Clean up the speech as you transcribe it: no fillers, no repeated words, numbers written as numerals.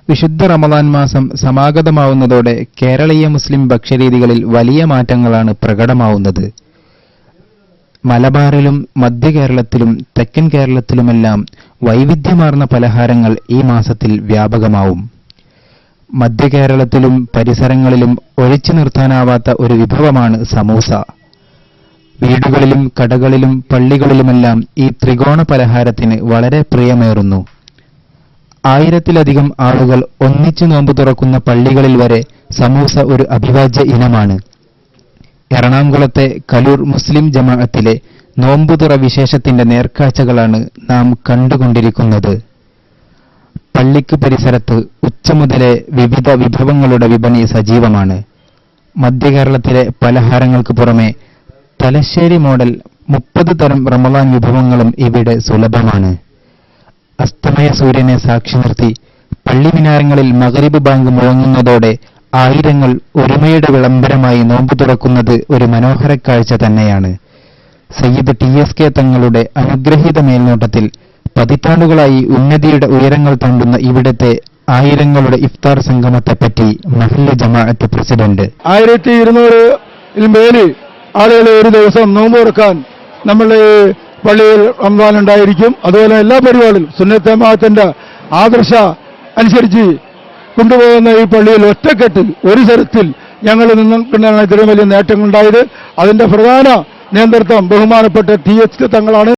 വിശുദ്ധ റമദാൻ മാസം സമാഗതമാവുന്നതോടെ കേരളീയ മുസ്ലിം ഭക്ഷ്യരീതികളിൽ വലിയ മാറ്റങ്ങളാണ് പ്രകടമാവുന്നത്. മലബാറിലും മധ്യകേരളത്തിലും തെക്കൻ കേരളത്തിലുമെല്ലാം വൈവിധ്യമാർന്ന പലഹാരങ്ങൾ ഈ മാസത്തിൽ വ്യാപകമാവും. മധ്യകേരളത്തിലും പരിസരങ്ങളിലും ഒഴിച്ചു നിർത്താനാവാത്ത ഒരു വിഭവമാണ് സമൂസ. വീടുകളിലും കടകളിലും പള്ളികളിലുമെല്ലാം ഈ ത്രികോണ പലഹാരത്തിന് വളരെ പ്രിയമേറുന്നു. 1000-ലധികം ആളുകൾ ഒന്നിച്ചു നോമ്പ് തുറക്കുന്ന പള്ളികളിൽ വരെ സമൂസ ഒരു അഭിവാജ്യ ഇനമാണ്. എറണാകുളത്തെ കലൂർ മുസ്ലിം ജമാഅത്തിലെ നോമ്പുതുറ വിശേഷത്തിന്റെ നേർക്കാഴ്ചകളാണ് നാം കണ്ടുകൊണ്ടിരിക്കുന്നത്. പള്ളിക്ക് പരിസരത്ത് ഉച്ചമുതലേ വിവിധ വിഭവങ്ങളുടെ വിപണി സജീവമാണ്. മധ്യകേരളത്തിലെ പലഹാരങ്ങൾക്ക് പുറമെ തലശ്ശേരി മോഡൽ 30 തരം റമളാൻ വിഭവങ്ങളും ഇവിടെ സുലഭമാണ്. അസ്തമയ സൂര്യനെ സാക്ഷി നിർത്തി പള്ളിമിനാരങ്ങളിൽ മഗ്‌രിബ് ബാങ്ക് മുഴങ്ങുന്നതോടെ ആയിരങ്ങൾ ഒരുമയുടെ വിളംബരമായി നോമ്പ് തുറക്കുന്നത് ഒരു മനോഹര കാഴ്ച തന്നെയാണ്. സയ്യിദ് TSK തങ്ങളുടെ അനുഗ്രഹീത മേൽനോട്ടത്തിൽ പതിറ്റാണ്ടുകളായി ഉന്നതിയുടെ ഉയരങ്ങൾ താണ്ടുന്ന ഇവിടത്തെ ആയിരങ്ങളുടെ ഇഫ്താർ സംഗമത്തെപ്പറ്റി മഹല്ല് ജമാഅത്ത് പ്രസിഡന്റ് 1200-ൽ മേലെ ആളുകൾ ഒരു ദിവസം നോമ്പ് തുറക്കാൻ നമ്മുടെ പള്ളിയിൽ റമദാൻ ഉണ്ടായിരിക്കും. അതുപോലെ എല്ലാ പരിപാടികളും സുന്നത്ത് ജമാഅത്തിന്റെ ആദർശ അനുസരിച്ച് കൊണ്ടുപോകുന്ന ഈ പള്ളിയിൽ ഒറ്റക്കെട്ടിൽ ഒരു തരത്തിൽ ഞങ്ങൾ നിന്നുകൊണ്ടാണ് ഇത്രയും വലിയ നേട്ടങ്ങളുണ്ടായത്. അതിന്റെ പ്രധാന നേതൃത്വം ബഹുമാനപ്പെട്ട TSK തങ്ങളാണ്.